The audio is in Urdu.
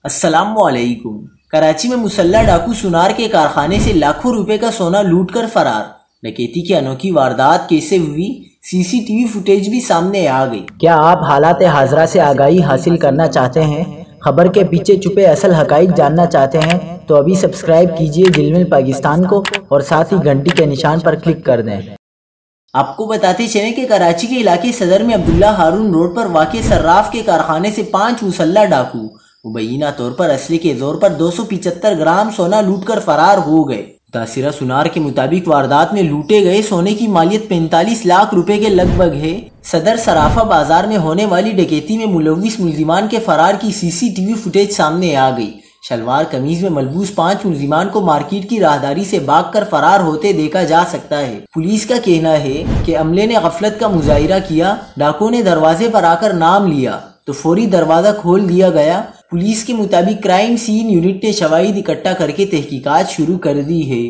السلام علیکم۔ کراچی میں مسلح ڈاکو سونار کے کارخانے سے لاکھوں روپے کا سونا لوٹ کر فرار۔ ڈکیتی کی انوکھی واردات کیسے ہوئی، سی سی ٹی وی فوٹیج بھی سامنے آ گئی۔ کیا آپ حالات حاضرہ سے آگاہی حاصل کرنا چاہتے ہیں، خبر کے پیچھے چھپے اصل حقائق جاننا چاہتے ہیں تو ابھی سبسکرائب کیجئے جلمل پاکستان کو اور ساتھ ہی گھنٹی کے نشان پر کلک کر دیں۔ آپ کو بتاتے چلیں کہ کراچی کے علاقے صدر میں عبداللہ ہارون روڈ پر واقع صراف کے کارخانے سے 5 مسلح ڈاکو مبینہ طور پر اسلحے کے زور پر 275 گرام سونا لوٹ کر فرار ہو گئے۔ متاثرہ سونار کے مطابق واردات میں لوٹے گئے سونے کی مالیت 45 لاکھ روپے کے لگ بھگ ہے۔ صدر صرافہ بازار میں ہونے والی ڈکیتی میں ملوث ملزمان کے فرار کی سی سی ٹی وی فوٹیج سامنے آ گئی۔ شلوار قمیض میں ملبوس 5 ملزمان کو مارکیٹ کی راہداری سے بھاگ کر فرار ہوتے دیکھا جا سکتا ہے۔ پولیس کا کہنا ہے کہ عملے نے غفلت کا مظاہرہ کیا، ڈاکوؤں نے دروازے پر آ کر نام لیا تو فوری دروازہ کھول دیا گیا۔ پولیس کے مطابق کرائم سین یونٹ نے شواہد اکٹھا کر کے تحقیقات شروع کر دی ہے۔